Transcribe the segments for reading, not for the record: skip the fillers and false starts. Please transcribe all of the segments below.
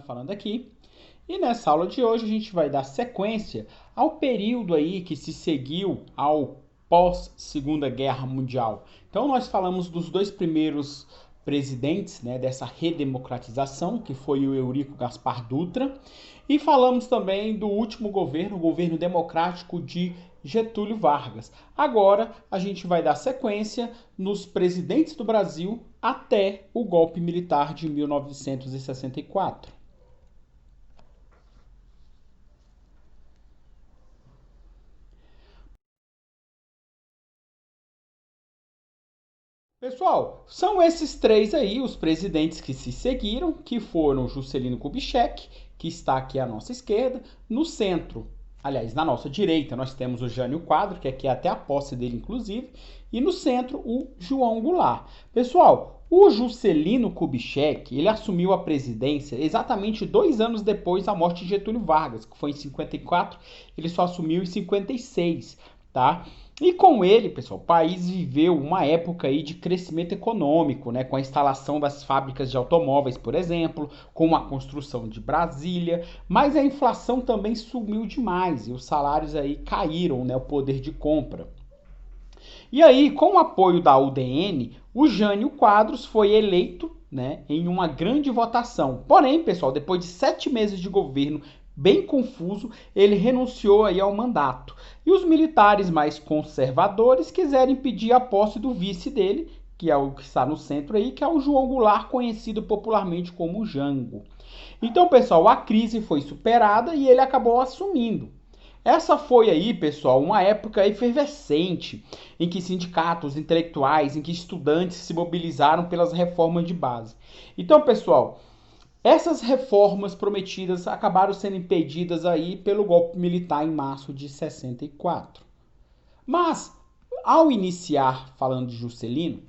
Falando aqui. E nessa aula de hoje a gente vai dar sequência ao período aí que se seguiu ao pós Segunda Guerra Mundial. Então nós falamos dos dois primeiros presidentes, né, dessa redemocratização, que foi o Eurico Gaspar Dutra, e falamos também do último governo, o governo democrático de Getúlio Vargas. Agora a gente vai dar sequência nos presidentes do Brasil até o golpe militar de 1964. Pessoal, são esses três aí os presidentes que se seguiram, que foram Juscelino Kubitschek, que está aqui à nossa esquerda, no centro, aliás, na nossa direita, nós temos o Jânio Quadros, que aqui é até a posse dele, inclusive, e no centro o João Goulart. Pessoal, o Juscelino Kubitschek, ele assumiu a presidência exatamente 2 anos depois da morte de Getúlio Vargas, que foi em 54, ele só assumiu em 56, tá? E com ele, pessoal, o país viveu uma época aí de crescimento econômico, né, com a instalação das fábricas de automóveis, por exemplo, com a construção de Brasília, mas a inflação também subiu demais e os salários aí caíram, né, o poder de compra. E aí, com o apoio da UDN, o Jânio Quadros foi eleito, né, em uma grande votação. Porém, pessoal, depois de 7 meses de governo bem confuso, ele renunciou aí ao mandato. E os militares mais conservadores quiseram impedir a posse do vice dele, que é o que está no centro aí, que é o João Goulart, conhecido popularmente como Jango. Então, pessoal, a crise foi superada e ele acabou assumindo. Essa foi aí, pessoal, uma época efervescente em que sindicatos, intelectuais, em que estudantes se mobilizaram pelas reformas de base. Então, pessoal, essas reformas prometidas acabaram sendo impedidas aí pelo golpe militar em março de 64. Mas, ao iniciar falando de Juscelino,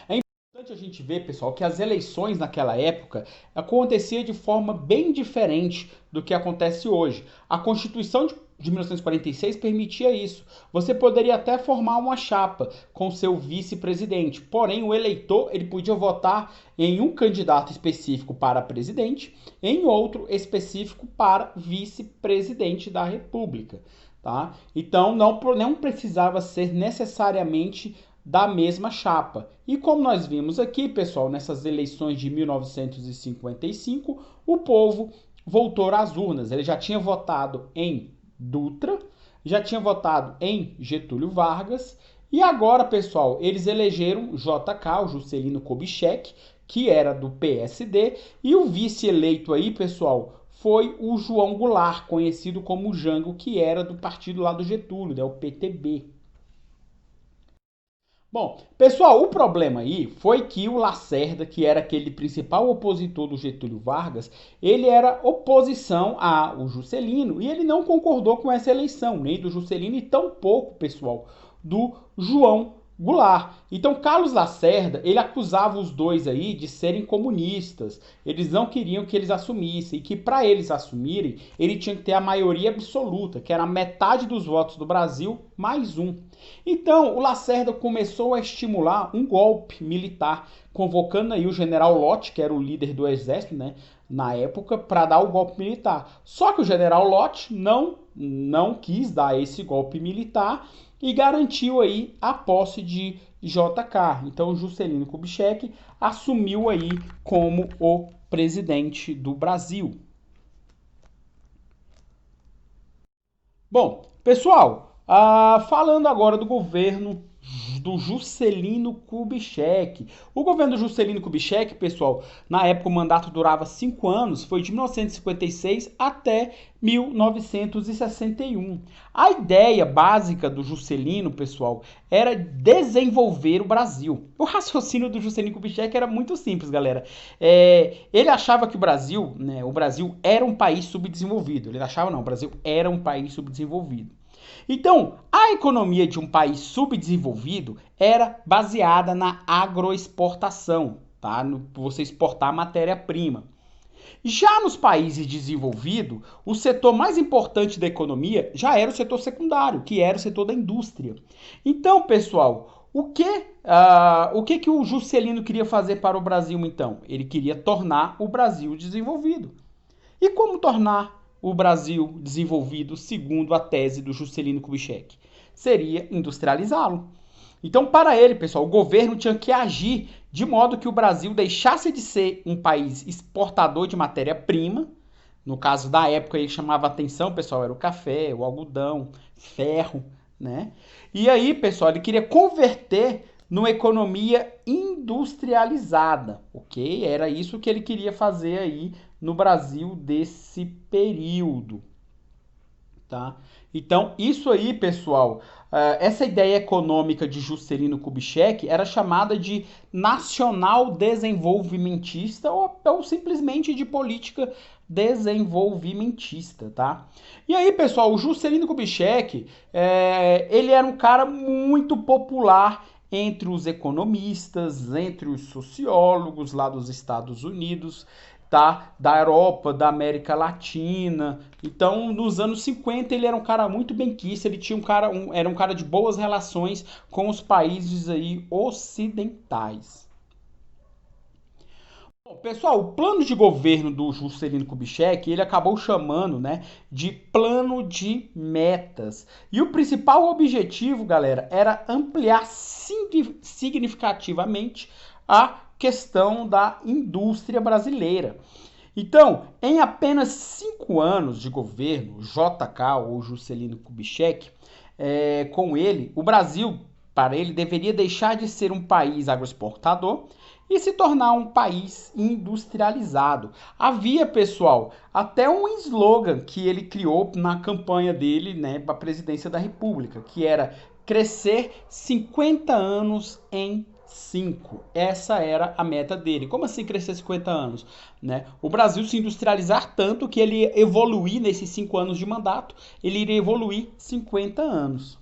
é importante a gente ver, pessoal, que as eleições naquela época aconteciam de forma bem diferente do que acontece hoje. A Constituição de 1946 permitia isso. Você poderia até formar uma chapa com seu vice-presidente, porém o eleitor ele podia votar em um candidato específico para presidente, em outro específico para vice-presidente da República. Tá? Então não precisava ser necessariamente da mesma chapa. E como nós vimos aqui, pessoal, nessas eleições de 1955, o povo voltou às urnas. Ele já tinha votado em Dutra, já tinha votado em Getúlio Vargas, e agora, pessoal, eles elegeram JK, o Juscelino Kubitschek, que era do PSD, e o vice-eleito aí, pessoal, foi o João Goulart, conhecido como Jango, que era do partido lá do Getúlio, né, o PTB. Bom, pessoal, o problema aí foi que o Lacerda, que era aquele principal opositor do Getúlio Vargas, ele era oposição ao Juscelino e ele não concordou com essa eleição, nem do Juscelino e tampouco, pessoal, do João Goulart. Então, Carlos Lacerda, ele acusava os dois aí de serem comunistas. Eles não queriam que eles assumissem e que para eles assumirem, ele tinha que ter a maioria absoluta, que era metade dos votos do Brasil mais um. Então, o Lacerda começou a estimular um golpe militar, convocando aí o general Lott, que era o líder do exército, né, na época, para dar o golpe militar. Só que o general Lott não quis dar esse golpe militar e garantiu aí a posse de JK. Então, Juscelino Kubitschek assumiu aí como o presidente do Brasil. Bom, pessoal, falando agora do governo do Juscelino Kubitschek. O governo do Juscelino Kubitschek, pessoal, na época o mandato durava 5 anos, foi de 1956 até 1961. A ideia básica do Juscelino, pessoal, era desenvolver o Brasil. O raciocínio do Juscelino Kubitschek era muito simples, galera. Ele achava que o Brasil, né, era um país subdesenvolvido. Ele achava não, o Brasil era um país subdesenvolvido. Então, a economia de um país subdesenvolvido era baseada na agroexportação, tá? Você exportar matéria-prima. Já nos países desenvolvidos, o setor mais importante da economia já era o setor secundário, que era o setor da indústria. Então, pessoal, Que o Juscelino queria fazer para o Brasil, então? Ele queria tornar o Brasil desenvolvido. E como tornar o Brasil desenvolvido, segundo a tese do Juscelino Kubitschek? Seria industrializá-lo. Então, para ele, pessoal, o governo tinha que agir de modo que o Brasil deixasse de ser um país exportador de matéria-prima. No caso da época, ele chamava atenção, pessoal, era o café, o algodão, ferro, né? E aí, pessoal, ele queria converter numa economia industrializada, ok? Era isso que ele queria fazer aí no Brasil desse período, tá? Então, isso aí, pessoal, essa ideia econômica de Juscelino Kubitschek era chamada de nacional desenvolvimentista ou simplesmente de política desenvolvimentista, tá? E aí, pessoal, o Juscelino Kubitschek, ele era um cara muito popular entre os economistas, entre os sociólogos lá dos Estados Unidos, tá? Da Europa, da América Latina. Então, nos anos 50, ele era um cara muito benquisto, ele tinha era um cara de boas relações com os países aí ocidentais. Bom, pessoal, o plano de governo do Juscelino Kubitschek, ele acabou chamando, né, de plano de metas. E o principal objetivo, galera, era ampliar significativamente a questão da indústria brasileira. Então, em apenas 5 anos de governo, JK ou Juscelino Kubitschek, com ele, o Brasil, para ele, deveria deixar de ser um país agroexportador e se tornar um país industrializado. Havia, pessoal, até um slogan que ele criou na campanha dele, né, para a presidência da República, que era crescer 50 anos em 5. Essa era a meta dele. Como assim crescer 50 anos? Né? O Brasil se industrializar tanto que ele evoluir nesses 5 anos de mandato, ele iria evoluir 50 anos.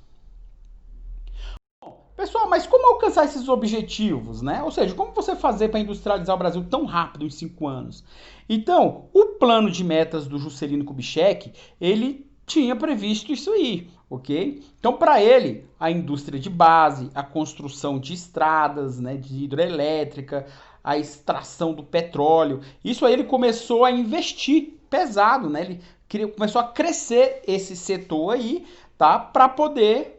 Pessoal, mas como alcançar esses objetivos, né? Ou seja, como você fazer para industrializar o Brasil tão rápido em 5 anos? Então, o plano de metas do Juscelino Kubitschek, ele tinha previsto isso aí, ok? Então, para ele, a indústria de base, a construção de estradas, né, de hidrelétrica, a extração do petróleo, isso aí ele começou a investir pesado, né? Começou a crescer esse setor aí, tá? Para poder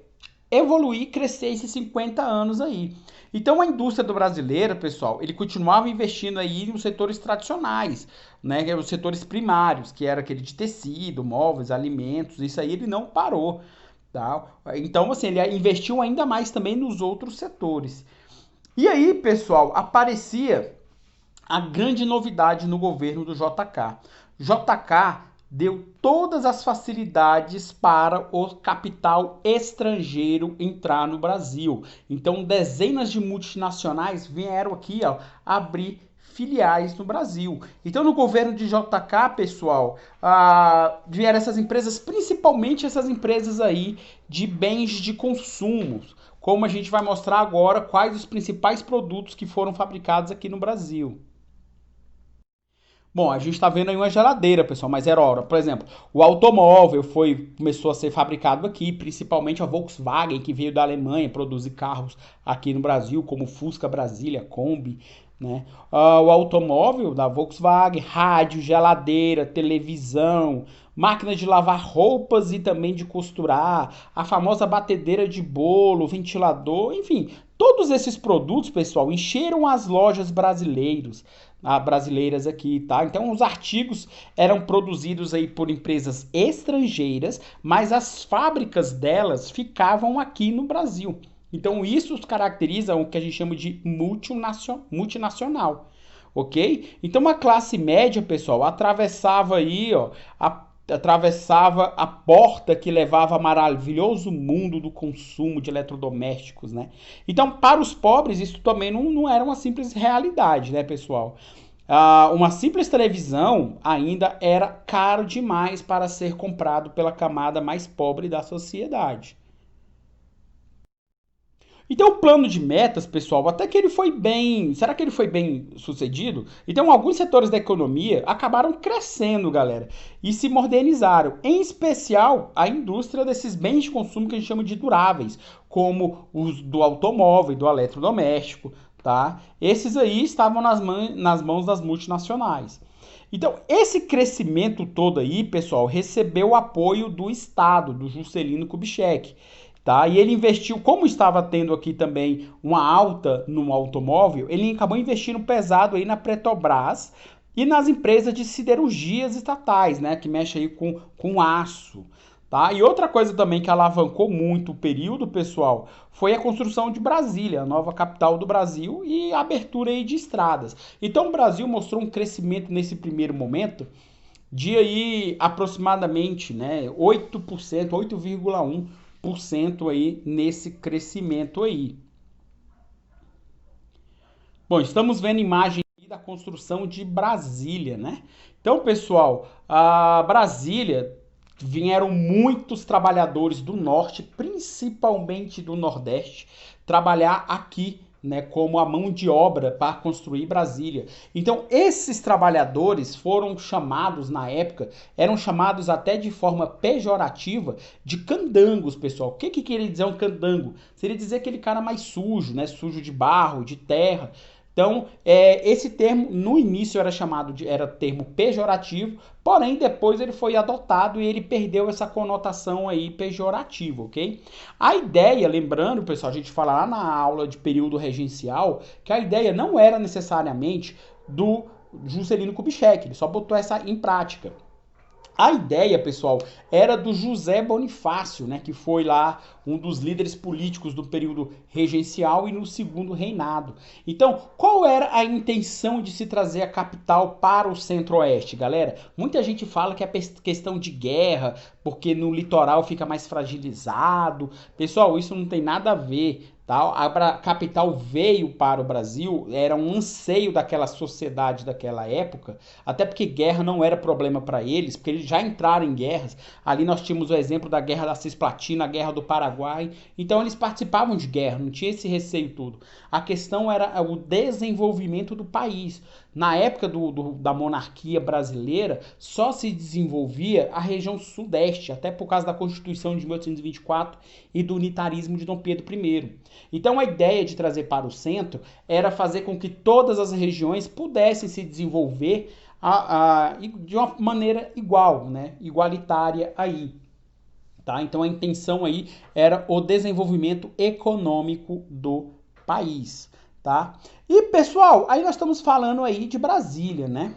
evoluir, crescer esses 50 anos aí. Então a indústria do brasileira, pessoal, ele continuava investindo aí nos setores tradicionais, né, que eram os setores primários, que era aquele de tecido, móveis, alimentos, isso aí ele não parou, tá? Então assim, ele investiu ainda mais também nos outros setores. E aí, pessoal, aparecia a grande novidade no governo do JK. JK deu todas as facilidades para o capital estrangeiro entrar no Brasil. Então, dezenas de multinacionais vieram aqui, ó, abrir filiais no Brasil. Então, no governo de JK, pessoal, vieram essas empresas, principalmente essas empresas aí de bens de consumo, como a gente vai mostrar agora quais os principais produtos que foram fabricados aqui no Brasil. Bom, a gente está vendo aí uma geladeira, pessoal, mas era hora. Por exemplo, o automóvel começou a ser fabricado aqui, principalmente a Volkswagen, que veio da Alemanha produzir carros aqui no Brasil, como Fusca, Brasília, Kombi, né? O automóvel da Volkswagen, rádio, geladeira, televisão, máquina de lavar roupas e também de costurar, a famosa batedeira de bolo, ventilador, enfim, todos esses produtos, pessoal, encheram as lojas brasileiras aqui, tá? Então os artigos eram produzidos aí por empresas estrangeiras, mas as fábricas delas ficavam aqui no Brasil. Então isso os caracteriza o que a gente chama de multinacional, ok? Então a classe média, pessoal, atravessava aí, ó, atravessava a porta que levava ao maravilhoso mundo do consumo de eletrodomésticos, né? Então, para os pobres, isso também não era uma simples realidade, né, pessoal? Uma simples televisão ainda era caro demais para ser comprado pela camada mais pobre da sociedade. Então, o plano de metas, pessoal, até que ele foi bem. Será que ele foi bem sucedido? Então, alguns setores da economia acabaram crescendo, galera, e se modernizaram. Em especial, a indústria desses bens de consumo que a gente chama de duráveis, como os do automóvel, do eletrodoméstico, tá? Esses aí estavam nas mãos das multinacionais. Então, esse crescimento todo aí, pessoal, recebeu o apoio do Estado, do Juscelino Kubitschek. Tá? E ele investiu, como estava tendo aqui também uma alta no automóvel, ele acabou investindo pesado aí na Petrobras e nas empresas de siderurgias estatais, né, que mexe aí com aço. Tá? E outra coisa também que alavancou muito o período, pessoal, foi a construção de Brasília, a nova capital do Brasil, e a abertura aí de estradas. Então o Brasil mostrou um crescimento nesse primeiro momento de aí aproximadamente, né, 8%, 8,1% aí nesse crescimento aí. Bom, estamos vendo imagem da construção de Brasília, né? Então, pessoal, a Brasília vieram muitos trabalhadores do norte, principalmente do nordeste, trabalhar aqui, né, como a mão de obra para construir Brasília. Então, esses trabalhadores foram chamados na época, eram chamados até de forma pejorativa de candangos, pessoal. O que queria dizer um candango? Seria dizer aquele cara mais sujo, né, sujo de barro, de terra. Então, esse termo no início era termo pejorativo, porém depois ele foi adotado e ele perdeu essa conotação aí pejorativa, ok? A ideia, lembrando, pessoal, a gente fala lá na aula de período regencial, que a ideia não era necessariamente do Juscelino Kubitschek, ele só botou essa em prática. A ideia, pessoal, era do José Bonifácio, né, que foi lá um dos líderes políticos do período regencial e no segundo reinado. Então, qual era a intenção de se trazer a capital para o centro-oeste, galera? Muita gente fala que é questão de guerra, porque no litoral fica mais fragilizado. Pessoal, isso não tem nada a ver. A capital veio para o Brasil, era um anseio daquela sociedade daquela época, até porque guerra não era problema para eles, porque eles já entraram em guerras. Ali nós tínhamos o exemplo da Guerra da Cisplatina, a Guerra do Paraguai. Então eles participavam de guerra, não tinha esse receio todo. A questão era o desenvolvimento do país. Na época da monarquia brasileira, só se desenvolvia a região sudeste, até por causa da Constituição de 1824 e do unitarismo de Dom Pedro I. Então a ideia de trazer para o centro era fazer com que todas as regiões pudessem se desenvolver de uma maneira igual, né? Igualitária aí. Tá? Então a intenção aí era o desenvolvimento econômico do país. Tá? E pessoal, aí nós estamos falando aí de Brasília, né?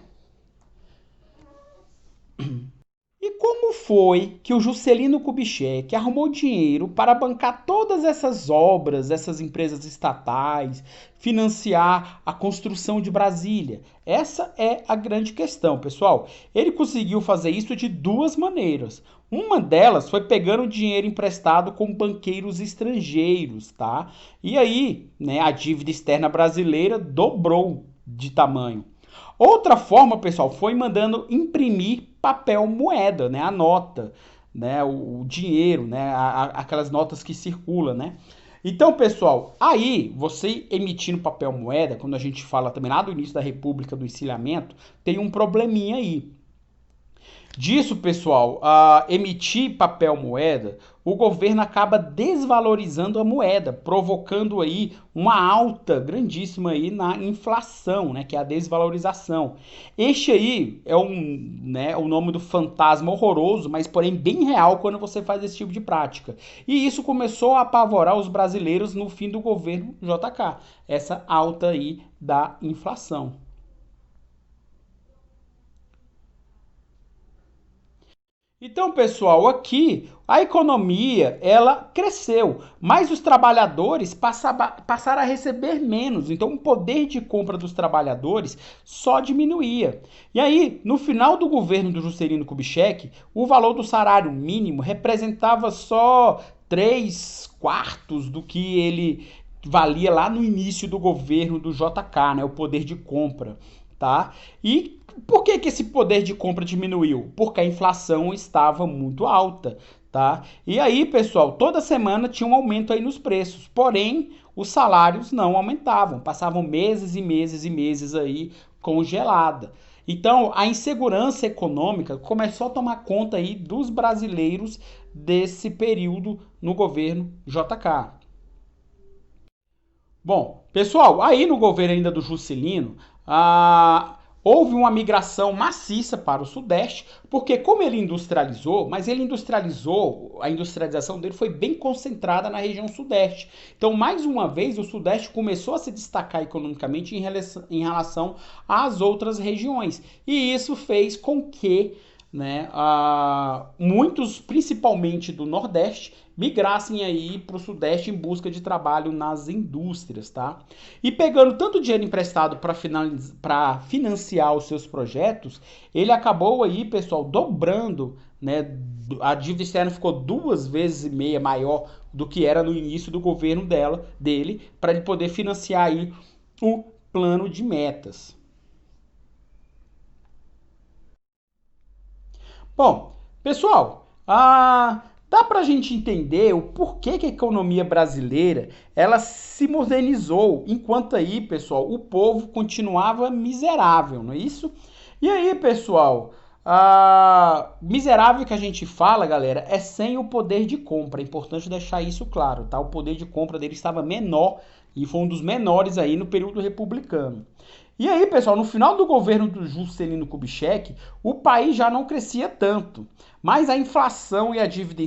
E como foi que o Juscelino Kubitschek arrumou dinheiro para bancar todas essas obras, essas empresas estatais, financiar a construção de Brasília? Essa é a grande questão, pessoal. Ele conseguiu fazer isso de duas maneiras. Uma delas foi pegando dinheiro emprestado com banqueiros estrangeiros, tá? E aí, né, a dívida externa brasileira dobrou de tamanho. Outra forma, pessoal, foi mandando imprimir papel moeda, né, a nota, né, o dinheiro, né, aquelas notas que circulam, né. Então, pessoal, aí você emitindo papel moeda, quando a gente fala também lá do início da República do Encilhamento, tem um probleminha aí. Disso, pessoal, emitir papel moeda, o governo acaba desvalorizando a moeda, provocando aí uma alta grandíssima aí na inflação, né, que é a desvalorização. Este aí é né, o nome do fantasma horroroso, mas porém bem real quando você faz esse tipo de prática. E isso começou a apavorar os brasileiros no fim do governo JK, essa alta aí da inflação. Então, pessoal, aqui a economia ela cresceu, mas os trabalhadores passaram a receber menos. Então, o poder de compra dos trabalhadores só diminuía. E aí, no final do governo do Juscelino Kubitschek, o valor do salário mínimo representava só 3/4 do que ele valia lá no início do governo do JK, né, o poder de compra, tá? E por que esse poder de compra diminuiu? Porque a inflação estava muito alta, tá? E aí, pessoal, toda semana tinha um aumento aí nos preços, porém, os salários não aumentavam, passavam meses e meses e meses aí congelada. Então, a insegurança econômica começou a tomar conta aí dos brasileiros desse período no governo JK. Bom, pessoal, aí no governo ainda do Juscelino, houve uma migração maciça para o Sudeste, porque como ele industrializou, mas ele industrializou, a industrialização dele foi bem concentrada na região Sudeste. Então, mais uma vez, o Sudeste começou a se destacar economicamente em relação às outras regiões. E isso fez com que, né, muitos, principalmente do Nordeste, migrassem aí para o Sudeste em busca de trabalho nas indústrias, tá? E pegando tanto dinheiro emprestado para financiar os seus projetos, ele acabou aí, pessoal, dobrando, né? A dívida externa ficou 2,5 vezes maior do que era no início do governo dele, para ele poder financiar aí o plano de metas. Bom, pessoal, dá para a gente entender o porquê que a economia brasileira ela se modernizou, enquanto aí, pessoal, o povo continuava miserável, não é isso? E aí, pessoal, miserável que a gente fala, galera, é sem o poder de compra. É importante deixar isso claro, tá? O poder de compra dele estava menor e foi um dos menores aí no período republicano. E aí, pessoal, no final do governo do Juscelino Kubitschek, o país já não crescia tanto, mas a inflação e a dívida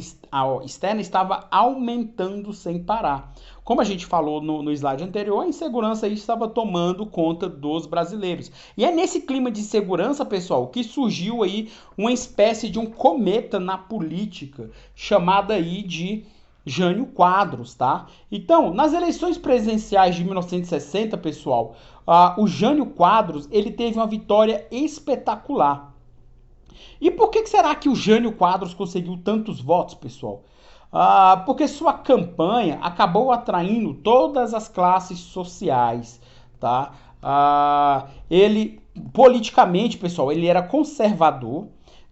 externa estava aumentando sem parar. Como a gente falou no slide anterior, a insegurança aí estava tomando conta dos brasileiros. E é nesse clima de insegurança, pessoal, que surgiu aí uma espécie de um cometa na política, chamada aí de Jânio Quadros, tá? Então, nas eleições presidenciais de 1960, pessoal, o Jânio Quadros, ele teve uma vitória espetacular. E por que será que o Jânio Quadros conseguiu tantos votos, pessoal? Porque sua campanha acabou atraindo todas as classes sociais, tá? Ele, politicamente, pessoal, ele era conservador,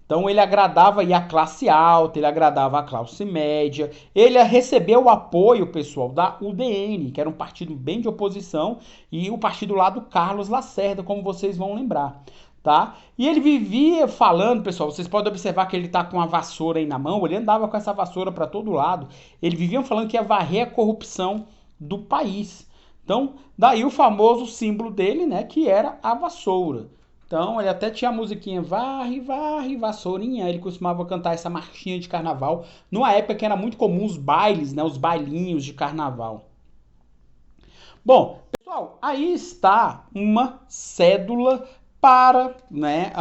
então ele agradava aí a classe alta, ele agradava a classe média, ele recebeu o apoio, pessoal, da UDN, que era um partido bem de oposição, e o partido lá do Carlos Lacerda, como vocês vão lembrar. Tá? E ele vivia falando, pessoal, vocês podem observar que ele tá com uma vassoura aí na mão, ele andava com essa vassoura para todo lado. Ele vivia falando que ia varrer a corrupção do país. Então, daí o famoso símbolo dele, né, que era a vassoura. Então, ele até tinha a musiquinha varre, varre, vassourinha. Ele costumava cantar essa marchinha de carnaval, numa época que era muito comum os bailes, né, os bailinhos de carnaval. Bom, pessoal, aí está uma cédula para, né,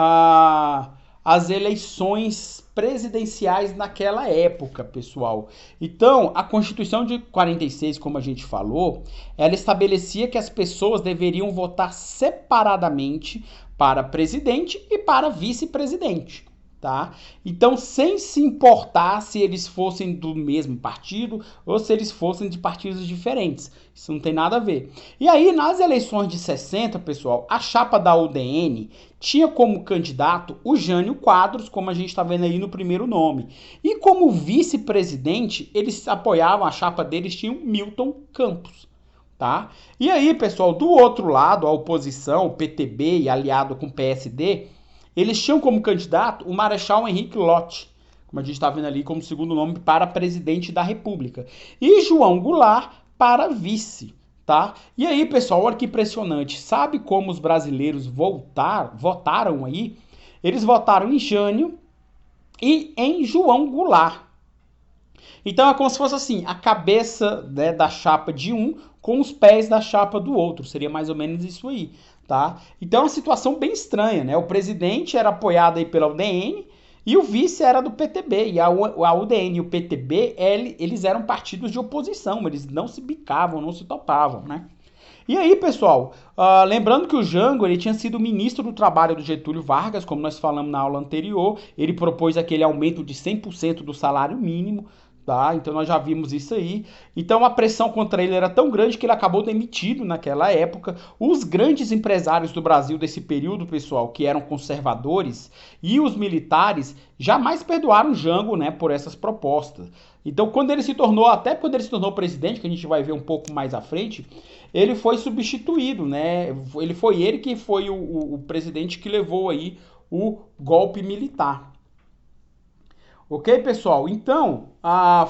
as eleições presidenciais naquela época, pessoal. Então, a Constituição de 46, como a gente falou, ela estabelecia que as pessoas deveriam votar separadamente para presidente e para vice-presidente. Tá? Então, sem se importar se eles fossem do mesmo partido ou se eles fossem de partidos diferentes. Isso não tem nada a ver. E aí, nas eleições de 60, pessoal, a chapa da UDN tinha como candidato o Jânio Quadros, como a gente está vendo aí no primeiro nome. E como vice-presidente, eles apoiavam, a chapa deles tinha o Milton Campos. Tá? E aí, pessoal, do outro lado, a oposição, o PTB e aliado com o PSD, eles tinham como candidato o Marechal Henrique Lott, como a gente está vendo ali como segundo nome, para presidente da República. E João Goulart para vice, tá? E aí, pessoal, olha que impressionante. Sabe como os brasileiros votaram aí? Eles votaram em Jânio e em João Goulart. Então é como se fosse assim, a cabeça, né, da chapa de um com os pés da chapa do outro. Seria mais ou menos isso aí. Tá? Então é uma situação bem estranha, né? O presidente era apoiado aí pela UDN e o vice era do PTB. E a UDN e o PTB, eles eram partidos de oposição, eles não se bicavam, não se topavam, né? E aí, pessoal, lembrando que o Jango ele tinha sido ministro do Trabalho do Getúlio Vargas, como nós falamos na aula anterior, ele propôs aquele aumento de 100% do salário mínimo, tá? Então nós já vimos isso aí. Então a pressão contra ele era tão grande que ele acabou demitido naquela época. Os grandes empresários do Brasil desse período, pessoal, que eram conservadores, e os militares jamais perdoaram Jango, né, por essas propostas. Então, até quando ele se tornou presidente, que a gente vai ver um pouco mais à frente, ele foi substituído, né? Ele que foi o presidente que levou aí o golpe militar. Ok, pessoal? Então,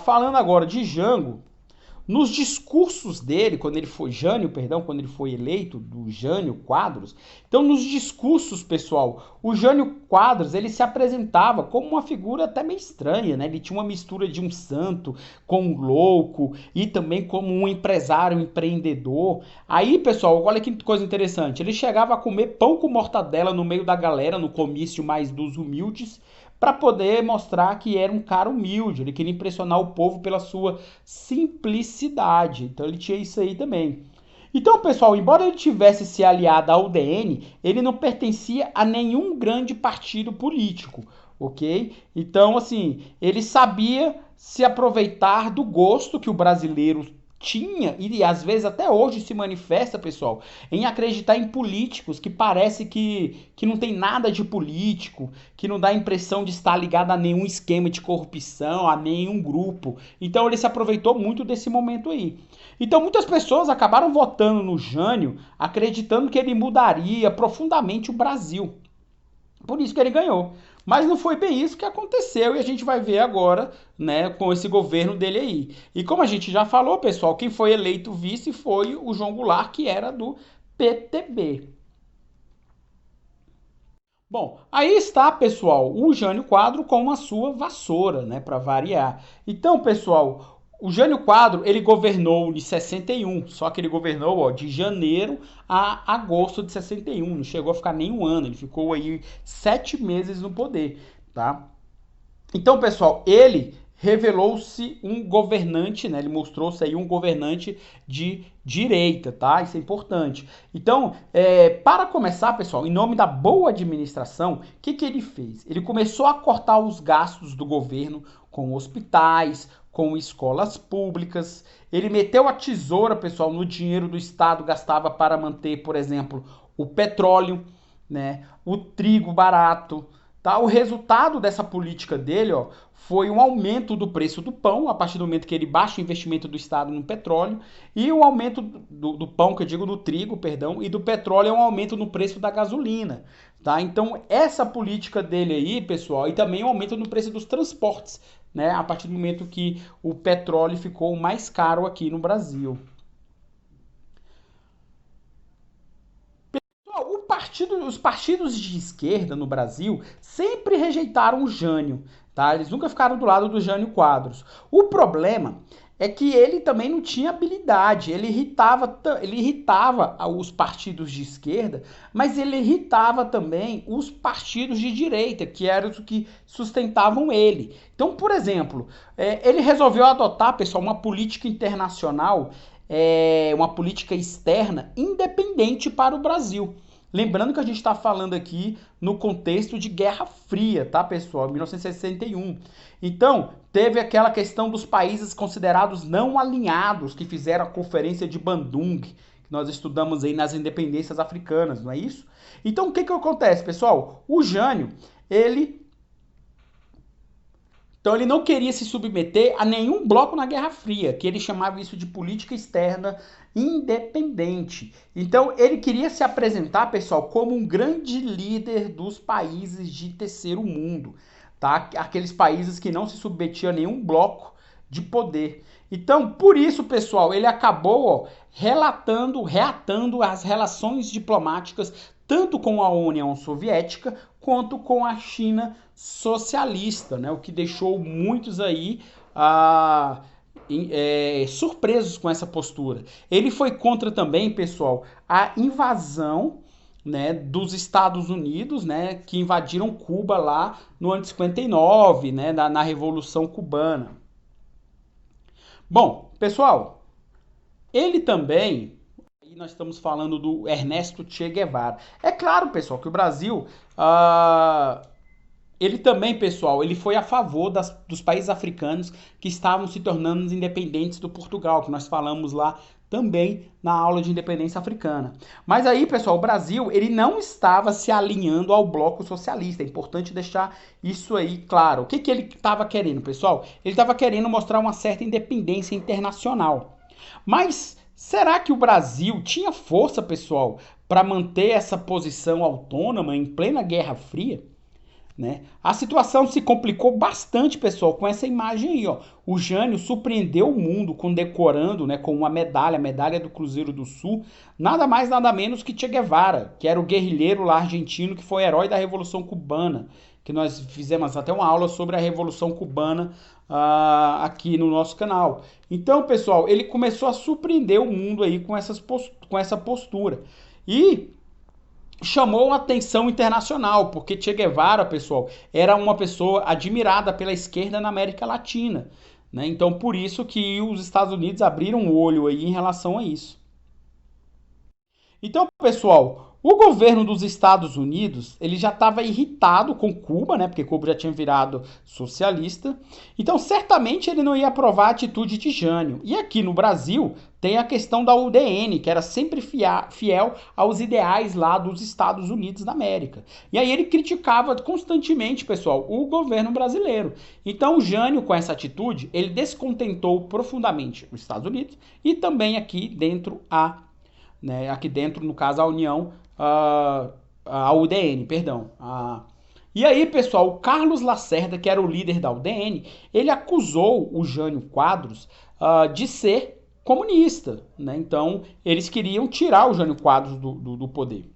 falando agora de Jango, nos discursos dele, quando ele foi eleito, do Jânio Quadros, então nos discursos, pessoal, o Jânio Quadros, ele se apresentava como uma figura até meio estranha, né? Ele tinha uma mistura de um santo com um louco e também como um empresário, um empreendedor. Aí, pessoal, olha que coisa interessante, ele chegava a comer pão com mortadela no meio da galera, no comício mais dos humildes, para poder mostrar que era um cara humilde, ele queria impressionar o povo pela sua simplicidade. Então ele tinha isso aí também. Então, pessoal, embora ele tivesse se aliado ao UDN, ele não pertencia a nenhum grande partido político, ok? Então, assim, ele sabia se aproveitar do gosto que o brasileiro tinha e às vezes até hoje se manifesta, pessoal, em acreditar em políticos que parece que não tem nada de político, que não dá a impressão de estar ligado a nenhum esquema de corrupção, a nenhum grupo. Então ele se aproveitou muito desse momento aí. Então muitas pessoas acabaram votando no Jânio, acreditando que ele mudaria profundamente o Brasil. Por isso que ele ganhou. Mas não foi bem isso que aconteceu e a gente vai ver agora, né, com esse governo dele aí. E como a gente já falou, pessoal, quem foi eleito vice foi o João Goulart, que era do PTB. Bom, aí está, pessoal, o Jânio Quadro com a sua vassoura, né, para variar. Então, pessoal, o Jânio Quadro, ele governou de 61, só que ele governou, ó, de janeiro a agosto de 61, não chegou a ficar nem um ano, ele ficou aí 7 meses no poder, tá? Então, pessoal, ele revelou-se um governante, né? Ele mostrou-se aí um governante de direita, tá? Isso é importante. Então, para começar, pessoal, em nome da boa administração, o que ele fez? Ele começou a cortar os gastos do governo com hospitais, com escolas públicas. Ele meteu a tesoura, pessoal, no dinheiro do Estado, gastava para manter, por exemplo, o petróleo, né? O trigo barato. Tá? O resultado dessa política dele, ó, foi um aumento do preço do pão, a partir do momento que ele baixa o investimento do Estado no petróleo, e o aumento do pão, que eu digo do trigo, perdão, e do petróleo é um aumento no preço da gasolina. Tá? Então, essa política dele aí, pessoal, e também um aumento no preço dos transportes, né? A partir do momento que o petróleo ficou mais caro aqui no Brasil. Os partidos de esquerda no Brasil sempre rejeitaram o Jânio, tá? Eles nunca ficaram do lado do Jânio Quadros. O problema é que ele também não tinha habilidade, ele irritava os partidos de esquerda, mas ele irritava também os partidos de direita, que eram os que sustentavam ele. Então, por exemplo, ele resolveu adotar, pessoal, uma política internacional, uma política externa independente para o Brasil. Lembrando que a gente está falando aqui no contexto de Guerra Fria, tá, pessoal? 1961. Então, teve aquela questão dos países considerados não alinhados, que fizeram a Conferência de Bandung, que nós estudamos aí nas independências africanas, não é isso? Então, o que acontece, pessoal? O Jânio, então ele não queria se submeter a nenhum bloco na Guerra Fria, que ele chamava isso de política externa independente. Então ele queria se apresentar, pessoal, como um grande líder dos países de terceiro mundo, tá? Aqueles países que não se submetiam a nenhum bloco de poder. Então, por isso, pessoal, ele acabou, ó, reatando as relações diplomáticas tanto com a União Soviética quanto com a China socialista, né? O que deixou muitos aí surpresos com essa postura. Ele foi contra também, pessoal, a invasão, né, dos Estados Unidos, né, que invadiram Cuba lá no ano de 59, né, na Revolução Cubana. Bom, pessoal, ele também, e nós estamos falando do Ernesto Che Guevara. É claro, pessoal, que o Brasil Ele também, pessoal, ele foi a favor dos países africanos que estavam se tornando independentes do Portugal, que nós falamos lá também na aula de independência africana. Mas aí, pessoal, o Brasil, ele não estava se alinhando ao bloco socialista. É importante deixar isso aí claro. O que, que ele estava querendo, pessoal? Ele estava querendo mostrar uma certa independência internacional. Mas será que o Brasil tinha força, pessoal, para manter essa posição autônoma em plena Guerra Fria? Né? A situação se complicou bastante, pessoal, com essa imagem aí, ó. O Jânio surpreendeu o mundo condecorando, né, com uma medalha, a medalha do Cruzeiro do Sul, nada mais nada menos que Che Guevara, que era o guerrilheiro lá argentino que foi herói da Revolução Cubana, que nós fizemos até uma aula sobre a Revolução Cubana aqui no nosso canal. Então, pessoal, ele começou a surpreender o mundo aí com essa postura. E chamou a atenção internacional, porque Che Guevara, pessoal, era uma pessoa admirada pela esquerda na América Latina, né? Então, por isso que os Estados Unidos abriram o olho aí em relação a isso. Então, pessoal, o governo dos Estados Unidos, ele já estava irritado com Cuba, né? Porque Cuba já tinha virado socialista. Então, certamente ele não ia aprovar a atitude de Jânio. E aqui no Brasil tem a questão da UDN, que era sempre fiel aos ideais lá dos Estados Unidos da América. E aí ele criticava constantemente, pessoal, o governo brasileiro. Então, o Jânio, com essa atitude, ele descontentou profundamente os Estados Unidos e também aqui dentro aqui dentro, no caso, a União, a UDN, perdão. E aí, pessoal, o Carlos Lacerda, que era o líder da UDN, ele acusou o Jânio Quadros de ser comunista, né? Então, eles queriam tirar o Jânio Quadros do poder.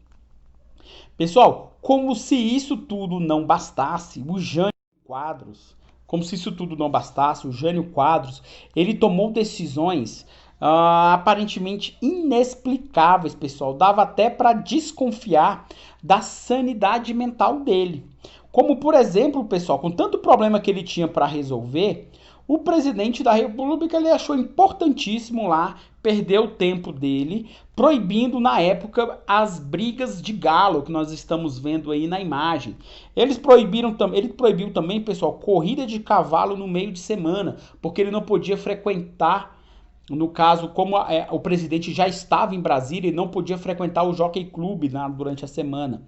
Pessoal, como se isso tudo não bastasse, o Jânio Quadros, ele tomou decisões aparentemente inexplicáveis, pessoal. Dava até para desconfiar da sanidade mental dele. Como, por exemplo, pessoal, com tanto problema que ele tinha para resolver, o presidente da República ele achou importantíssimo lá perder o tempo dele, proibindo na época as brigas de galo que nós estamos vendo aí na imagem. Ele proibiu também, pessoal, corrida de cavalo no meio de semana, porque ele não podia frequentar. No caso, como o presidente já estava em Brasília, ele não podia frequentar o Jockey Club durante a semana.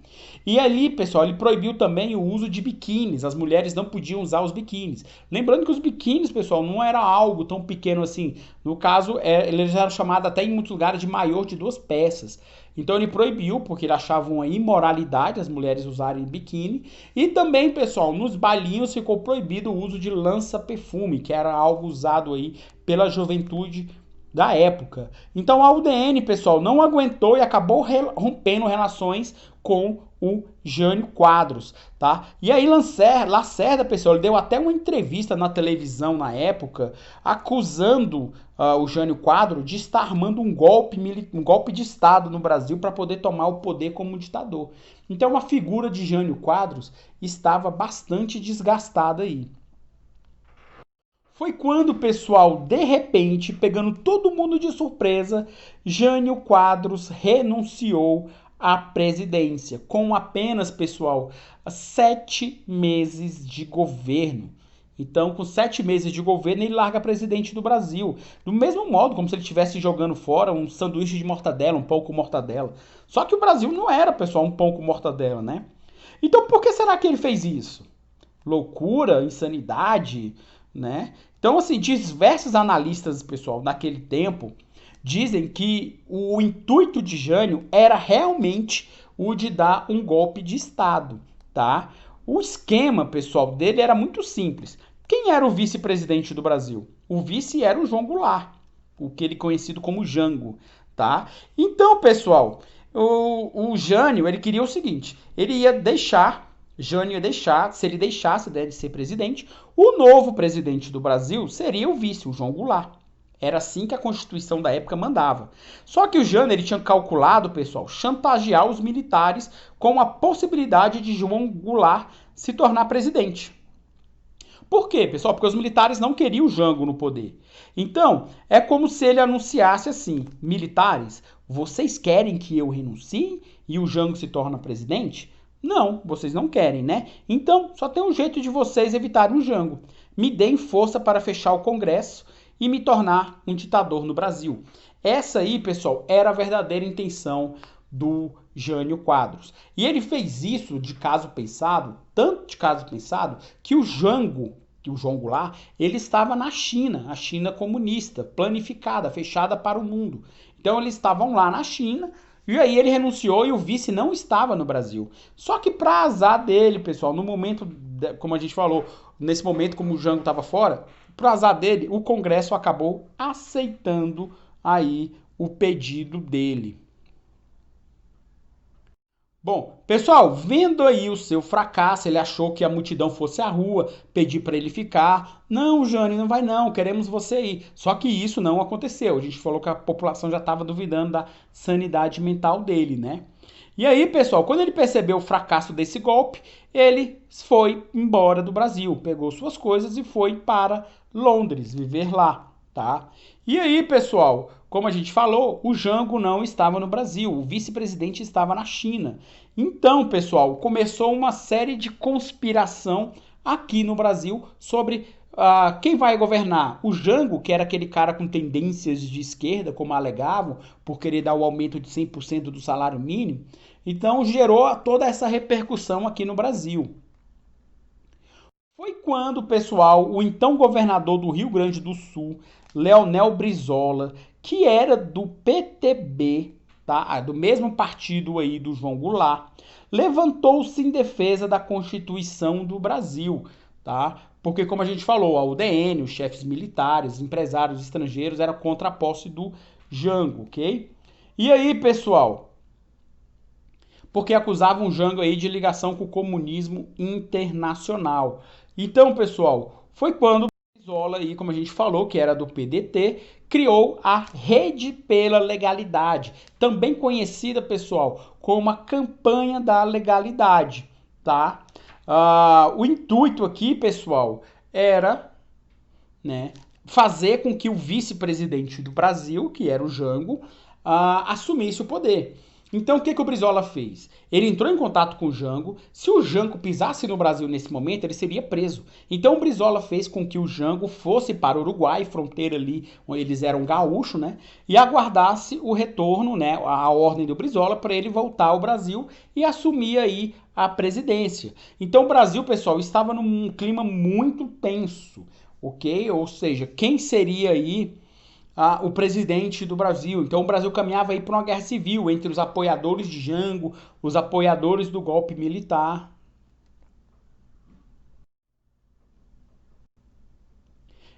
E ali, pessoal, ele proibiu também o uso de biquínis. As mulheres não podiam usar os biquínis. Lembrando que os biquínis, pessoal, não era algo tão pequeno assim. No caso, eles eram chamados até em muitos lugares de maior de 2 peças. Então ele proibiu, porque ele achava uma imoralidade as mulheres usarem biquíni. E também, pessoal, nos bailinhos ficou proibido o uso de lança-perfume, que era algo usado aí pela juventude da época. Então a UDN, pessoal, não aguentou e acabou rompendo relações com o Jânio Quadros, tá? E aí Lacerda, pessoal, ele deu até uma entrevista na televisão na época, acusando o Jânio Quadros de estar armando um golpe de Estado no Brasil para poder tomar o poder como ditador. Então a figura de Jânio Quadros estava bastante desgastada aí. Foi quando, pessoal, de repente, pegando todo mundo de surpresa, Jânio Quadros renunciou à presidência, com apenas, pessoal, 7 meses de governo. Então, com 7 meses de governo, ele larga presidente do Brasil. Do mesmo modo, como se ele estivesse jogando fora um sanduíche de mortadela, um pão com mortadela. Só que o Brasil não era, pessoal, um pão com mortadela, né? Então, por que será que ele fez isso? Loucura, insanidade, né? Então, assim, diversos analistas, pessoal, naquele tempo, dizem que o intuito de Jânio era realmente o de dar um golpe de Estado, tá? O esquema, pessoal, dele era muito simples. Quem era o vice-presidente do Brasil? O vice era o João Goulart, o que ele é conhecido como Jango, tá? Então, pessoal, o Jânio, ele queria o seguinte, Jânio ia deixar, se ele deixasse de ser presidente, o novo presidente do Brasil seria o vice, o João Goulart. Era assim que a Constituição da época mandava. Só que o Jânio ele tinha calculado, pessoal, chantagear os militares com a possibilidade de João Goulart se tornar presidente. Por quê, pessoal? Porque os militares não queriam o Jango no poder. Então, é como se ele anunciasse assim, militares, vocês querem que eu renuncie e o Jango se torne presidente? Não, vocês não querem, né? Então, só tem um jeito de vocês evitarem o Jango. Me deem força para fechar o Congresso e me tornar um ditador no Brasil. Essa aí, pessoal, era a verdadeira intenção do Jânio Quadros. E ele fez isso de caso pensado, tanto de caso pensado, que o João Goulart, ele estava na China, a China comunista, planificada, fechada para o mundo. Então eles estavam lá na China, e aí ele renunciou e o vice não estava no Brasil. Só que para azar dele, pessoal, no momento, como a gente falou, nesse momento como o Jango estava fora, para azar dele, o Congresso acabou aceitando aí o pedido dele. Bom, pessoal, vendo aí o seu fracasso, ele achou que a multidão fosse à rua, pedir para ele ficar. Não, Jane, não vai não, queremos você aí. Só que isso não aconteceu. A gente falou que a população já estava duvidando da sanidade mental dele, né? E aí, pessoal, quando ele percebeu o fracasso desse golpe, ele foi embora do Brasil, pegou suas coisas e foi para Londres, viver lá, tá? E aí, pessoal, como a gente falou, o Jango não estava no Brasil, o vice-presidente estava na China. Então, pessoal, começou uma série de conspiração aqui no Brasil sobre quem vai governar. O Jango, que era aquele cara com tendências de esquerda, como alegavam, por querer dar o aumento de 100% do salário mínimo. Então, gerou toda essa repercussão aqui no Brasil. Foi quando, pessoal, o então governador do Rio Grande do Sul, Leonel Brizola, que era do PTB, tá? Do mesmo partido aí do João Goulart, levantou-se em defesa da Constituição do Brasil, tá? Porque, como a gente falou, a UDN, os chefes militares, empresários estrangeiros eram contra a posse do Jango, ok? E aí, pessoal, porque acusavam o Jango aí de ligação com o comunismo internacional. Então, pessoal, foi quando o Brizola aí, como a gente falou, que era do PDT, criou a Rede pela Legalidade, também conhecida, pessoal, como a campanha da legalidade, tá? O intuito aqui, pessoal, era, né, fazer com que o vice-presidente do Brasil, que era o Jango, assumisse o poder. Então, o que o Brizola fez? Ele entrou em contato com o Jango. Se o Jango pisasse no Brasil nesse momento, ele seria preso. Então, o Brizola fez com que o Jango fosse para o Uruguai, fronteira ali, onde eles eram gaúchos, né? E aguardasse o retorno, né? A ordem do Brizola para ele voltar ao Brasil e assumir aí a presidência. Então, o Brasil, pessoal, estava num clima muito tenso, ok? Ou seja, quem seria aí o presidente do Brasil? Então o Brasil caminhava aí para uma guerra civil entre os apoiadores de Jango, os apoiadores do golpe militar.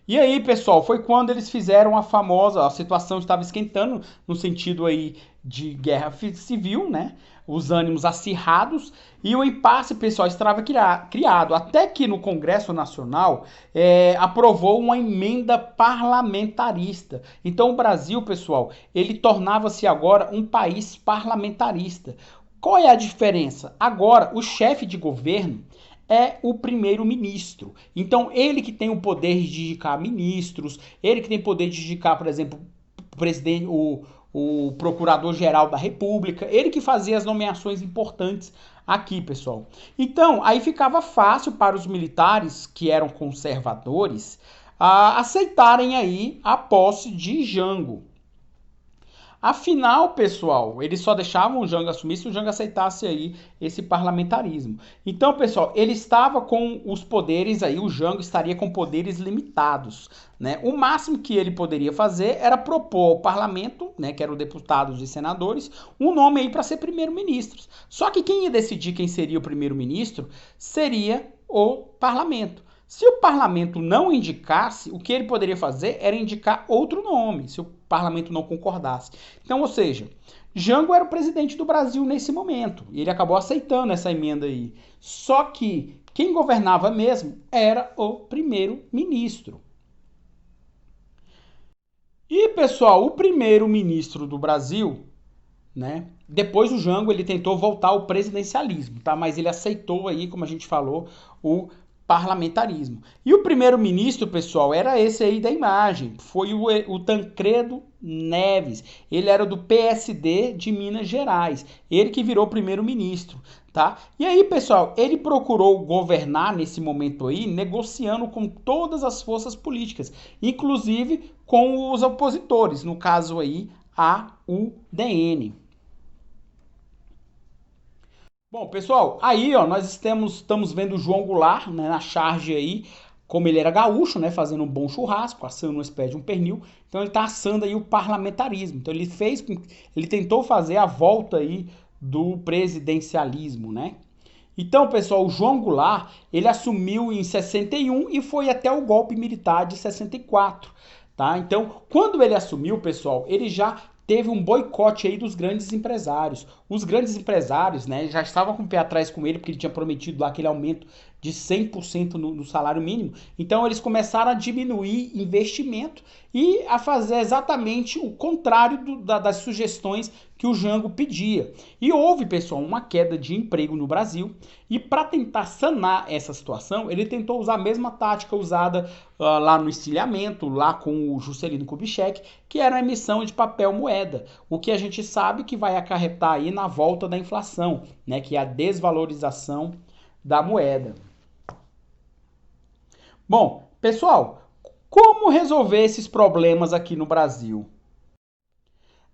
E aí, pessoal, foi quando eles fizeram a situação estava esquentando no sentido aí de guerra civil, né? Os ânimos acirrados e o impasse, pessoal, estava criado. Até que no Congresso Nacional aprovou uma emenda parlamentarista. Então o Brasil, pessoal, ele tornava-se agora um país parlamentarista. Qual é a diferença? Agora, o chefe de governo é o primeiro-ministro. Então, ele que tem o poder de indicar ministros, ele que tem o poder de indicar, por exemplo, o presidente, o procurador-geral da República, ele que fazia as nomeações importantes aqui, pessoal. Então, aí ficava fácil para os militares, que eram conservadores, aceitarem aí a posse de Jango. Afinal, pessoal, eles só deixavam o Jango assumir se o Jango aceitasse aí esse parlamentarismo. Então, pessoal, ele estava com os poderes aí, o Jango estaria com poderes limitados, né? O máximo que ele poderia fazer era propor ao parlamento, né, que eram deputados e senadores, um nome aí para ser primeiro-ministro. Só que quem ia decidir quem seria o primeiro-ministro seria o parlamento. Se o parlamento não indicasse, o que ele poderia fazer era indicar outro nome, se o parlamento não concordasse. Então, ou seja, Jango era o presidente do Brasil nesse momento, e ele acabou aceitando essa emenda aí. Só que quem governava mesmo era o primeiro-ministro. E, pessoal, o primeiro-ministro do Brasil, né? Depois o Jango ele tentou voltar ao presidencialismo, tá? Mas ele aceitou aí, como a gente falou, o parlamentarismo. E o primeiro-ministro, pessoal, era esse aí da imagem, foi o Tancredo Neves. Ele era do PSD de Minas Gerais, ele que virou primeiro-ministro, tá? E aí, pessoal, ele procurou governar nesse momento aí, negociando com todas as forças políticas, inclusive com os opositores, no caso aí, a UDN. Bom, pessoal, aí ó, nós estamos vendo o João Goulart, né, na charge aí, como ele era gaúcho, né, fazendo um bom churrasco, assando uma espécie de um pernil. Então ele está assando aí o parlamentarismo. Então ele tentou fazer a volta aí do presidencialismo, né? Então, pessoal, o João Goulart, ele assumiu em 61 e foi até o golpe militar de 64, tá? Então, quando ele assumiu, pessoal, ele já teve um boicote aí dos grandes empresários. Os grandes empresários, né, já estavam com o pé atrás com ele, porque ele tinha prometido lá aquele aumento de 100% no salário mínimo. Então, eles começaram a diminuir investimento e a fazer exatamente o contrário das sugestões que o Jango pedia. E houve, pessoal, uma queda de emprego no Brasil. E para tentar sanar essa situação, ele tentou usar a mesma tática usada lá no estilhamento, lá com o Juscelino Kubitschek, que era a emissão de papel moeda. O que a gente sabe que vai acarretar aí na volta da inflação, né, que é a desvalorização da moeda. Bom, pessoal, como resolver esses problemas aqui no Brasil?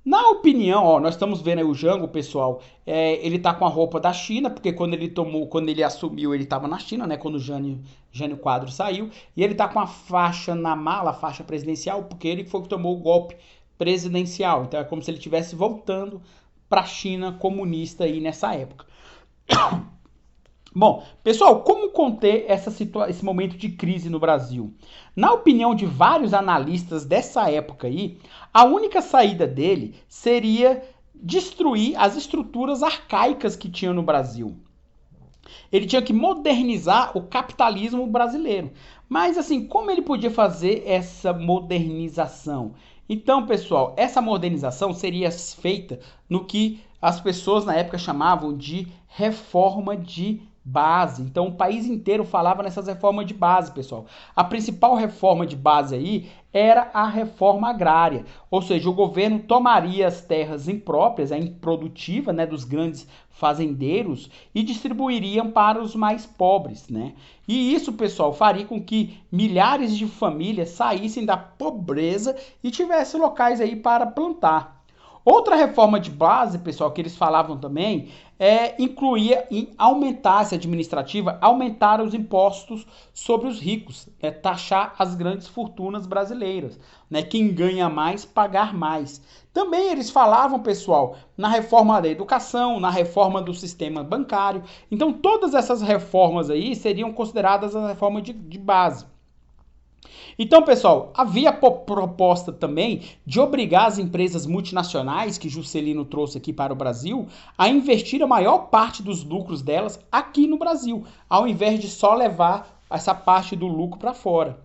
Na opinião, ó, nós estamos vendo aí o Jango, pessoal, ele tá com a roupa da China, porque quando ele assumiu, ele estava na China, né, quando o Jânio Quadros saiu, e ele tá com a faixa na mala, a faixa presidencial, porque ele foi que tomou o golpe presidencial. Então é como se ele estivesse voltando para a China comunista aí nessa época. Bom, pessoal, como conter esse momento de crise no Brasil? Na opinião de vários analistas dessa época aí, a única saída dele seria destruir as estruturas arcaicas que tinha no Brasil. Ele tinha que modernizar o capitalismo brasileiro. Mas assim, como ele podia fazer essa modernização? Então, pessoal, essa modernização seria feita no que as pessoas na época chamavam de reforma de base. Então, o país inteiro falava nessas reformas de base, pessoal. A principal reforma de base aí era a reforma agrária, ou seja, o governo tomaria as terras impróprias, a improdutiva, né, dos grandes fazendeiros e distribuiriam para os mais pobres, né? E isso, pessoal, faria com que milhares de famílias saíssem da pobreza e tivessem locais aí para plantar. Outra reforma de base, pessoal, que eles falavam também, incluía em aumentar essa administrativa, aumentar os impostos sobre os ricos, taxar as grandes fortunas brasileiras, né? Quem ganha mais, pagar mais. Também eles falavam, pessoal, na reforma da educação, na reforma do sistema bancário. Então, todas essas reformas aí seriam consideradas a reforma de base. Então, pessoal, havia proposta também de obrigar as empresas multinacionais que Juscelino trouxe aqui para o Brasil a investir a maior parte dos lucros delas aqui no Brasil, ao invés de só levar essa parte do lucro para fora.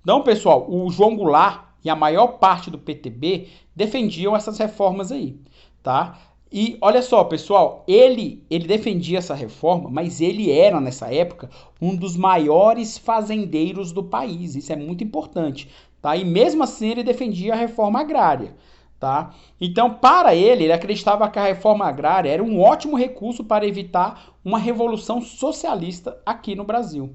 Então, pessoal, o João Goulart e a maior parte do PTB defendiam essas reformas aí, tá? E olha só, pessoal, ele defendia essa reforma, mas ele era, nessa época, um dos maiores fazendeiros do país. Isso é muito importante, tá? E mesmo assim ele defendia a reforma agrária, tá? Então, para ele acreditava que a reforma agrária era um ótimo recurso para evitar uma revolução socialista aqui no Brasil.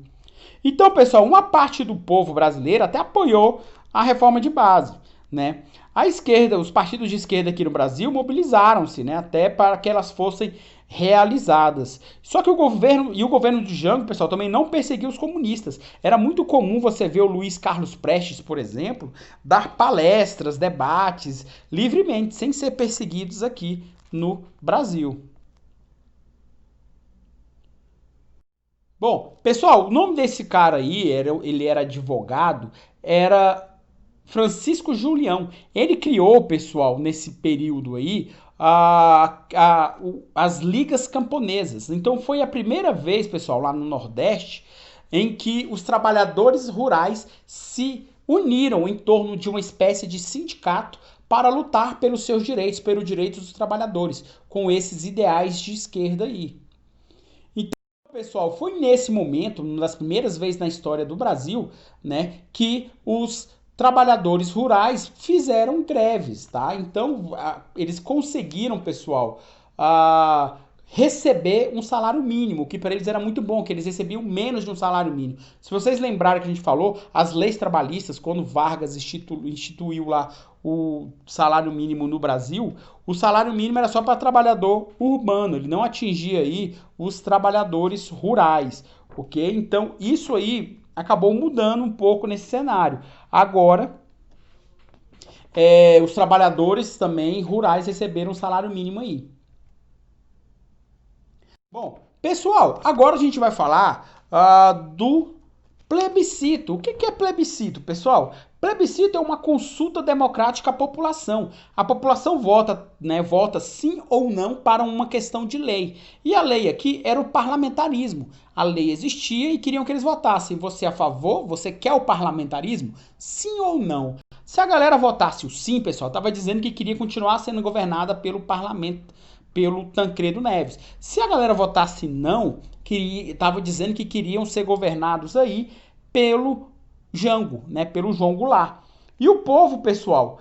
Então, pessoal, uma parte do povo brasileiro até apoiou a reforma de base, né? A esquerda, os partidos de esquerda aqui no Brasil mobilizaram-se, né, até para que elas fossem realizadas. Só que o governo de Jango, pessoal, também não perseguiu os comunistas. Era muito comum você ver o Luiz Carlos Prestes, por exemplo, dar palestras, debates livremente, sem ser perseguidos aqui no Brasil. Bom, pessoal, o nome desse cara aí, ele era advogado, era Francisco Julião. Ele criou, pessoal, nesse período aí, as ligas camponesas. Então foi a primeira vez, pessoal, lá no Nordeste, em que os trabalhadores rurais se uniram em torno de uma espécie de sindicato para lutar pelos seus direitos, pelos direitos dos trabalhadores, com esses ideais de esquerda aí. Pessoal, foi nesse momento, uma das primeiras vezes na história do Brasil, né, que os trabalhadores rurais fizeram greves, tá? Então, eles conseguiram, pessoal, a receber um salário mínimo, que para eles era muito bom, que eles recebiam menos de um salário mínimo. Se vocês lembrarem que a gente falou, as leis trabalhistas, quando Vargas instituiu lá o salário mínimo no Brasil, o salário mínimo era só para trabalhador urbano, ele não atingia aí os trabalhadores rurais, ok? Então, isso aí acabou mudando um pouco nesse cenário. Agora, os trabalhadores também rurais receberam um salário mínimo aí. Bom, pessoal, agora a gente vai falar do plebiscito. O que é plebiscito, pessoal? Plebiscito é uma consulta democrática à população. A população vota, né, vota sim ou não para uma questão de lei. E a lei aqui era o parlamentarismo. A lei existia e queriam que eles votassem. Você é a favor? Você quer o parlamentarismo? Sim ou não? Se a galera votasse o sim, pessoal, estava dizendo que queria continuar sendo governada pelo parlamento, pelo Tancredo Neves. Se a galera votasse não, estava dizendo que queriam ser governados aí pelo Jango, né, pelo João Goulart. E o povo, pessoal,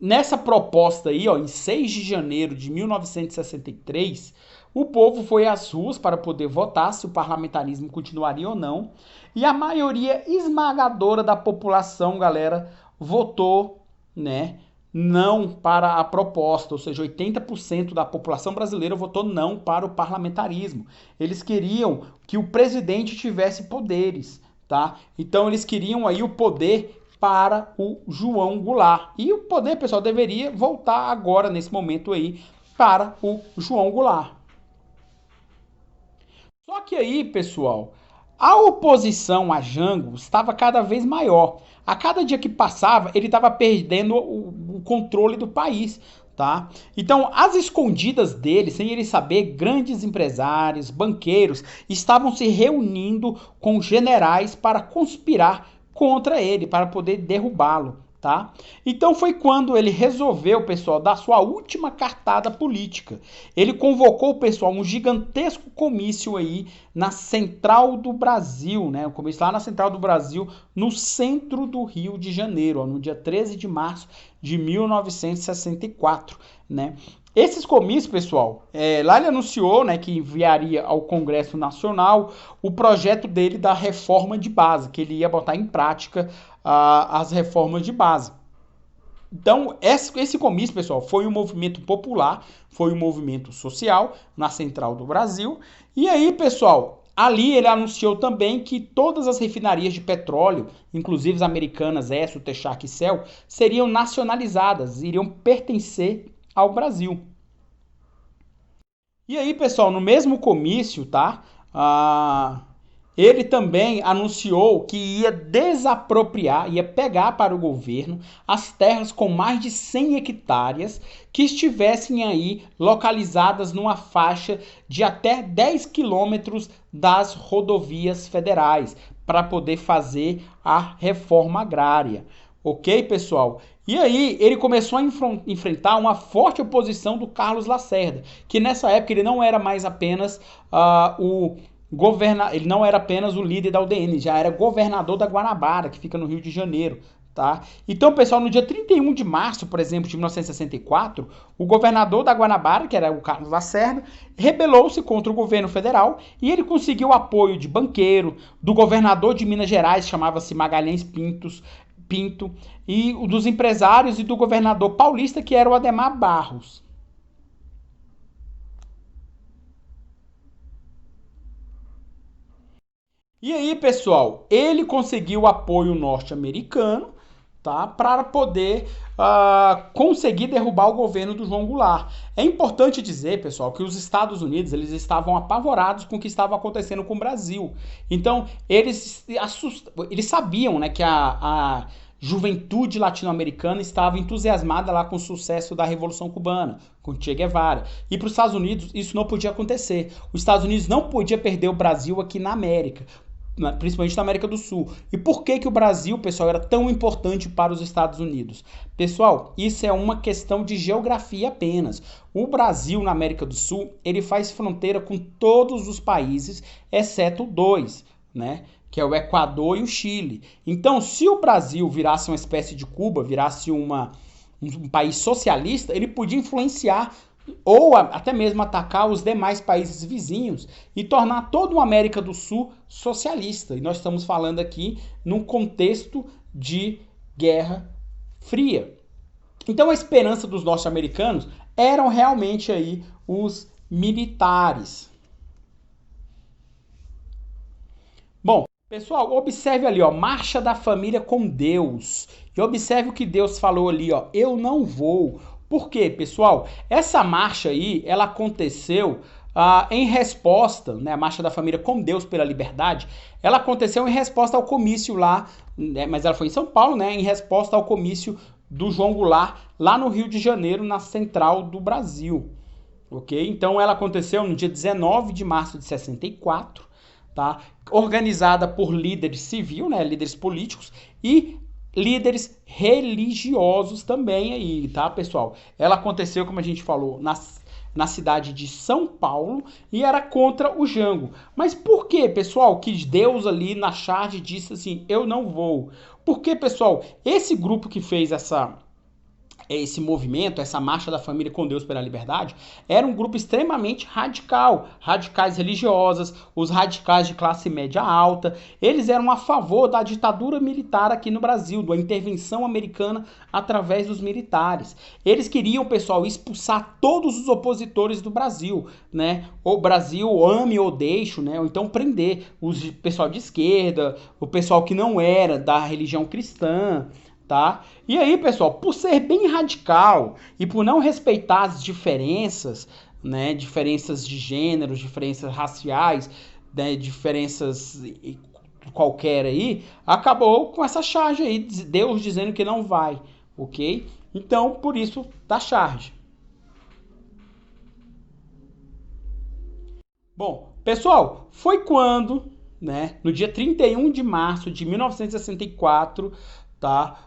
nessa proposta aí, ó, em 6 de janeiro de 1963, o povo foi às ruas para poder votar se o parlamentarismo continuaria ou não. E a maioria esmagadora da população, galera, votou, né, não para a proposta, ou seja, 80% da população brasileira votou não para o parlamentarismo. Eles queriam que o presidente tivesse poderes, tá? Então eles queriam aí o poder para o João Goulart. E o poder, pessoal, deveria voltar agora, nesse momento aí, para o João Goulart. Só que aí, pessoal, a oposição a Jango estava cada vez maior. A cada dia que passava, ele estava perdendo o controle do país, tá? Então, às escondidas dele, sem ele saber, grandes empresários, banqueiros estavam se reunindo com generais para conspirar contra ele, para poder derrubá-lo, tá? Então foi quando ele resolveu, pessoal, dar sua última cartada política. Ele convocou, pessoal, um gigantesco comício aí na Central do Brasil, né? O comício lá na Central do Brasil, no centro do Rio de Janeiro, ó, no dia 13 de março de 1964, né? Esses comícios, pessoal, lá ele anunciou, né, que enviaria ao Congresso Nacional o projeto dele da reforma de base, que ele ia botar em prática as reformas de base. Então, esse comício, pessoal, foi um movimento popular, foi um movimento social na Central do Brasil. E aí, pessoal, ali ele anunciou também que todas as refinarias de petróleo, inclusive as americanas Esso, Texaco e Shell, seriam nacionalizadas, iriam pertencer ao Brasil. E aí, pessoal, no mesmo comício, tá? Ele também anunciou que ia desapropriar, ia pegar para o governo as terras com mais de 100 hectares que estivessem aí localizadas numa faixa de até 10 quilômetros das rodovias federais, para poder fazer a reforma agrária. Ok, pessoal? E aí ele começou a enfrentar uma forte oposição do Carlos Lacerda, que nessa época ele não era mais apenas ele não era apenas o líder da UDN, já era governador da Guanabara, que fica no Rio de Janeiro. Tá? Então, pessoal, no dia 31 de março, por exemplo, de 1964, o governador da Guanabara, que era o Carlos Lacerda, rebelou-se contra o governo federal e ele conseguiu o apoio de banqueiro, do governador de Minas Gerais, chamava-se Magalhães Pinto, e dos empresários e do governador paulista, que era o Adhemar Barros. E aí, pessoal, ele conseguiu o apoio norte-americano, tá, para poder conseguir derrubar o governo do João Goulart. É importante dizer, pessoal, que os Estados Unidos eles estavam apavorados com o que estava acontecendo com o Brasil. Então, eles sabiam, né, que a juventude latino-americana estava entusiasmada lá com o sucesso da Revolução Cubana, com Che Guevara. E para os Estados Unidos isso não podia acontecer. Os Estados Unidos não podia perder o Brasil aqui na América. principalmente na América do Sul. E por que o Brasil, pessoal, era tão importante para os Estados Unidos? Pessoal, isso é uma questão de geografia apenas. O Brasil, na América do Sul, ele faz fronteira com todos os países, exceto dois, né? Que é o Equador e o Chile. Então, se o Brasil virasse uma espécie de Cuba, virasse um país socialista, ele podia influenciar ou até mesmo atacar os demais países vizinhos e tornar toda a América do Sul socialista. E nós estamos falando aqui num contexto de Guerra Fria. Então a esperança dos norte-americanos eram realmente aí os militares. Bom, pessoal, observe ali, ó, marcha da família com Deus. E observe o que Deus falou ali, ó, eu não vou. Por quê, pessoal? Essa marcha aí, ela aconteceu em resposta, né, a Marcha da Família com Deus pela Liberdade, ela aconteceu em resposta ao comício lá, né, mas ela foi em São Paulo, né, em resposta ao comício do João Goulart, lá no Rio de Janeiro, na central do Brasil. Ok? Então ela aconteceu no dia 19 de março de 64, tá? Organizada por líderes civis, né, líderes políticos e líderes religiosos também aí, tá, pessoal? Ela aconteceu, como a gente falou, na cidade de São Paulo e era contra o Jango. Mas por que, pessoal, que Deus ali na charge disse assim, eu não vou? Porque, pessoal, esse grupo que fez esse movimento, essa marcha da família com Deus pela liberdade, era um grupo extremamente radical, radicais religiosas, os radicais de classe média alta, eles eram a favor da ditadura militar aqui no Brasil, da intervenção americana através dos militares. Eles queriam, pessoal, expulsar todos os opositores do Brasil, né? O Brasil ame ou deixe, né? Ou então prender o pessoal de esquerda, o pessoal que não era da religião cristã, tá? E aí, pessoal, por ser bem radical e por não respeitar as diferenças, né, diferenças de gêneros, diferenças raciais, né, diferenças qualquer aí, acabou com essa charge aí, Deus dizendo que não vai, ok? Então, por isso, da charge. Bom, pessoal, foi quando, né, no dia 31 de março de 1964, tá?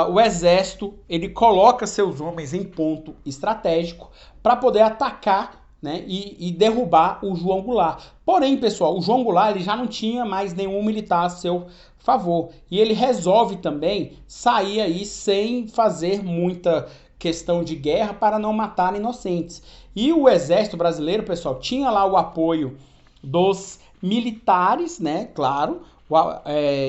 O exército ele coloca seus homens em ponto estratégico para poder atacar, né, e derrubar o João Goulart. Porém, pessoal, o João Goulart ele já não tinha mais nenhum militar a seu favor e ele resolve também sair aí sem fazer muita questão de guerra para não matar inocentes. E o exército brasileiro, pessoal, tinha lá o apoio dos militares, né, claro,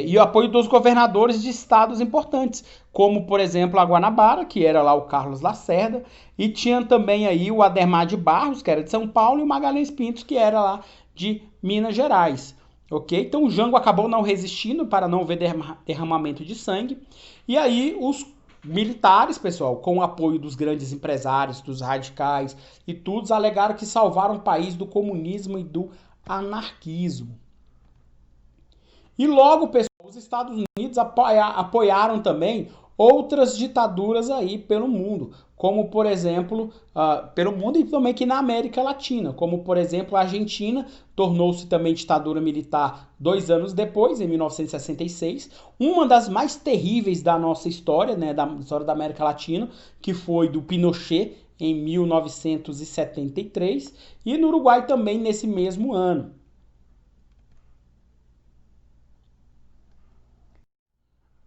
e o apoio dos governadores de estados importantes, como, por exemplo, a Guanabara, que era lá o Carlos Lacerda, e tinha também aí o Adhemar de Barros, que era de São Paulo, e o Magalhães Pinto, que era lá de Minas Gerais. Ok? Então o Jango acabou não resistindo para não ver derramamento de sangue, e aí os militares, pessoal, com o apoio dos grandes empresários, dos radicais e todos, alegaram que salvaram o país do comunismo e do anarquismo. E logo, pessoal, os Estados Unidos apoiaram também outras ditaduras aí pelo mundo, como por exemplo, pelo mundo e também aqui na América Latina, como por exemplo a Argentina tornou-se também ditadura militar 2 anos depois, em 1966, uma das mais terríveis da nossa história, né, da história da América Latina, que foi do Pinochet em 1973, e no Uruguai também nesse mesmo ano.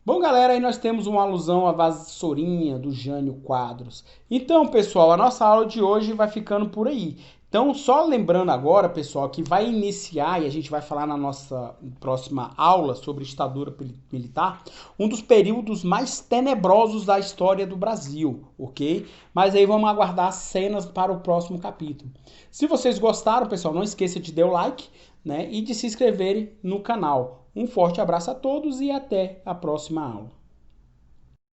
Bom, galera, aí nós temos uma alusão à vassourinha do Jânio Quadros. Então, pessoal, a nossa aula de hoje vai ficando por aí. Então, só lembrando agora, pessoal, que vai iniciar, e a gente vai falar na nossa próxima aula sobre ditadura militar, um dos períodos mais tenebrosos da história do Brasil, ok? Mas aí vamos aguardar as cenas para o próximo capítulo. Se vocês gostaram, pessoal, não esqueça de dar o like, né, e de se inscreverem no canal. Um forte abraço a todos e até a próxima aula.